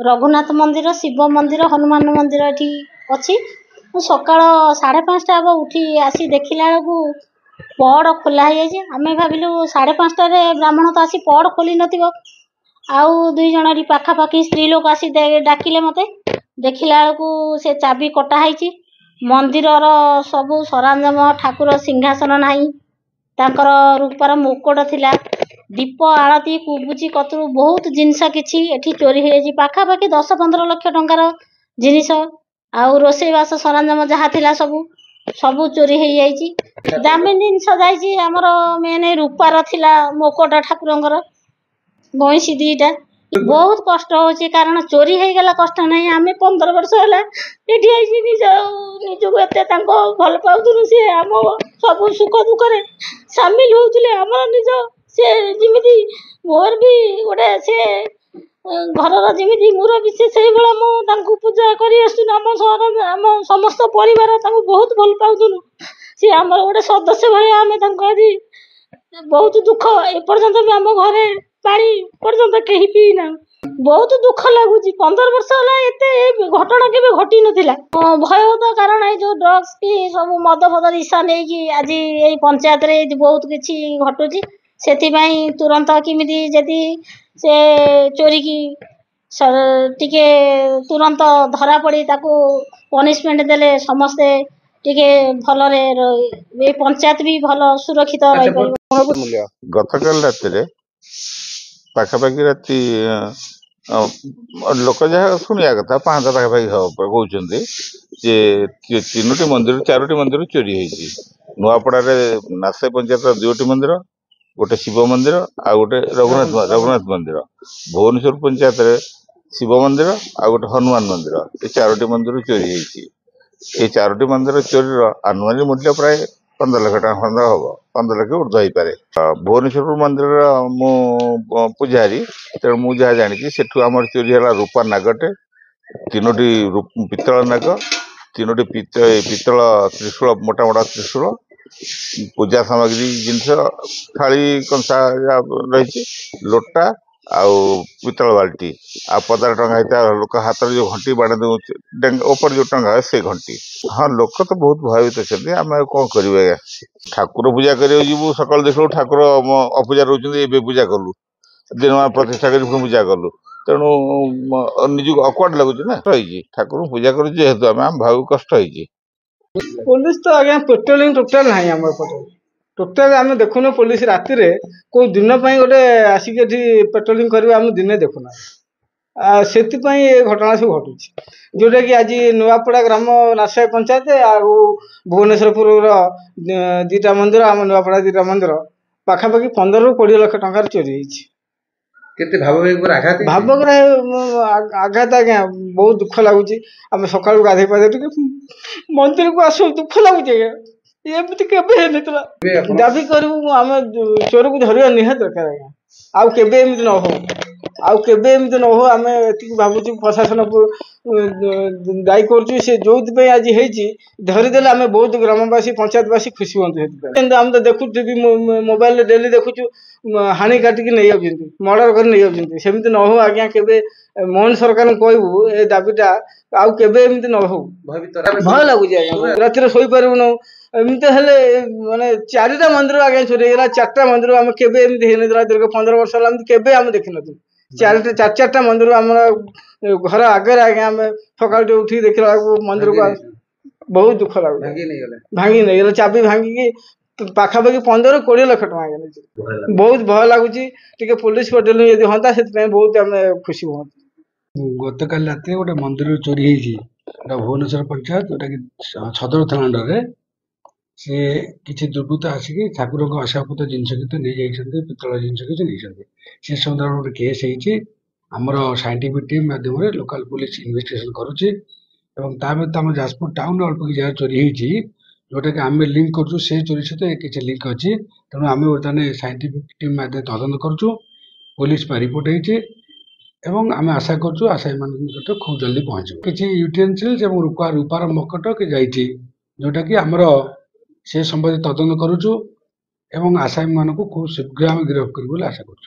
रघुनाथ मंदिर शिव मंदिर हनुमान मंदिर ये अच्छी सकाल 5:30 अब उठी आसी देखला बेलू पहड़ खोला आम भाविलु 5:30 ब्राह्मण तो आसी पहड़ खोली नथिबो आउ 2 जण पाखापाखि स्त्री लोक आसी डाकिले मते देखला बेलू से चाबी कटा है मंदिर सबू सरंजाम ठाकुर सिंहासन नहीं तांकर रूपार मुकुट थिला दीप आलती कुबुची कतरू बहुत जिनस किछि एठी चोरी हे पाखापाखि 10-15 लाख टंकार जिनिस आउ रोषेईवास सरंजाम जहाँ थिला सबू सबू चोरी हो जाइए दामी जिनस जाइए आमर मेन रूपार थिला मुकुट ठाकुरंकर भैंसी 2टा बहुत कष्ट होची कारण चोरी हो गला कष्ट नहीं आम 15 वर्ष है ये निजक एत भल पाऊँ सी आम सब सुख दुख सामिल होते आम निज से जमी मोर भी गोटे से घर जमी मुरबी से भाया पूजा कर आम समस्त परिवार बहुत भल पाऊँ सी आम गोटे सदस्य भाया आम आज बहुत दुख एपर्यंत भी आम घरे पानी पर्यंत कहीं पीना बहुत दुख लगुच 15 वर्ष है घटना के घटी नाला भयत कारण ये जो ड्रग्स की सब मद फद निशा नहीं आज ये पंचायत रे बहुत किसी घटुची से तुरंत किमिति जदि से चोरी की टिके तुरंत धरा पड़ी ताको पनिशमेंट देले समस्ते टिके भलरे ये पंचायत भी भल सुरक्षित रही पारिबो। गतकाल राति पाखापाखि राति लोक जहाँ शुणा कथा 5 पाखापाखि कहते जे 3टी मंदिर 4टी मंदिर चोरी होती नुआपड़े नासाई पंचायत 2टी मंदिर गोटे शिव मंदिर आ गोटे रघुनाथ मंदिर भुवनेश्वर पंचायत रे शिव मंदिर आ गोटे हनुमान मंदिर ये 4टी मंदिर चोरी होती ये 4टी मंदिर चोरी आनुमानिक मूल्य प्राय 15 लाख टका खंड हम 15 लाख ऊर्ध हो पारे भुवनेश्वर मंदिर मु पूजारी तेणु मुझे जहाँ जानी से चोरी है रूपा नागटे 3टी पितल नाग 3टी पितल त्रिशूल मोटा मोटा त्रिशूल पूजा सामग्री जिनस थाली कंसा रही लोटा आउ पितल बाल्टी आ 15 टंका लोक हाथ में जो घंटी बाड़ ऊपर जो टंगा से घंटी हाँ लोक तो बहुत भयभीत अच्छे आम कौन कर ठाकुर पूजा करू सकाल देखल ठाकुर अपूजा रोचे पूजा कलु दिन प्रतिष्ठा कर पूजा कलु तेणु निजी अकवर्ड लगुच ना ठाकुर पूजा करेतु आम भाव कष्ट होती पुलिस तो आज्ञा पेट्रोलिंग टोटाल ना आम टोटाल आम देखुन पुलिस राति को दिन गोटे आसिक पेट्रोलिंग करवा आम दिन देखुना से घटना सब घटू जोटा कि आज नुआपड़ा ग्राम नासाई पंचायत आ भुवनेश्वरपुर 2टा मंदिर आम नुआपड़ा 2टा मंदिर पाखापाखि 15-20 लाख टंका चोरी आघात आज्ञा बहुत दुख लगुच आम सका गाधे पाधे मंदिर को आस दुख लगुच आज्ञा एमती के दाबी करूँ आम चोर को धरवा निहात दरकार आज्ञा आउ केबे एमती न हो आउ केबे एमती न हो आम ये भावुँ प्रशासन दायी करुँ से जो आज धरीदे आम बहुत ग्रामवासी पंचायतवासी खुशी हूँ आम तो देखु टीवी मोबाइल डेली देखु हाणी काटिकी नहीं जाऊँ मर्डर कर नहीं जाऊँ सेमती न हो आज्ञा केबे मोहन सरकार कहबू ए दाबीटा आउ केबे एमती न हो भय लगुच आज्ञा राति शोई पारूँ एमती हेले माने 4टा मंदिर आज्ञा चोरी है 4टा मंदिर आम केबे एमती होने दीर्घ 15 वर्ष केबे आम देखी नु 4टा मंदिर आम घर आगे आज्ञा आम सकाल उठी देखला मंदिर को बहुत दुख लगे भांगी नहीं चाबी भांगी पाखापाखि 15-20 लाख टका बहुत भय लगुच पुलिस पेट्रोलिंग यदि हाँ से बहुत आम खुशी हूँ। गत काल रात गोटे मंदिर चोरी है भुवनेश्वर पंचायत जोटा कि सदर थाना अंडर सी किसी दुर्बृत्त आसिक ठाकुर आशापत जिनस नहीं जाइए पितल जिनस किसी नहीं से सन्दर्भ गोटे केस होमर साइंटिफिक टीम मध्यम लोकाल पुलिस इन्वेस्टिगेशन करुचे आम जाजपुर टाउन अल्प कि जगह चोरी होती जोटा कि आम लिंक करूँ से चोरी सहित किसी लिंक अच्छी तेणु आम बर्तमान साइंटिफिक टीम मध्यम तदंत करुँ पुलिस रिपोर्ट होती आम आशा करूँ आशायी मान खूब जल्दी पहुँच किसी यूटेनसिल्स रूपार मकट कि जाइए जोटा कि आमर से संबंधी तदंत करुँ आसामी मान खूब शीघ्र आम गिरफ्त कर आशा करूँ।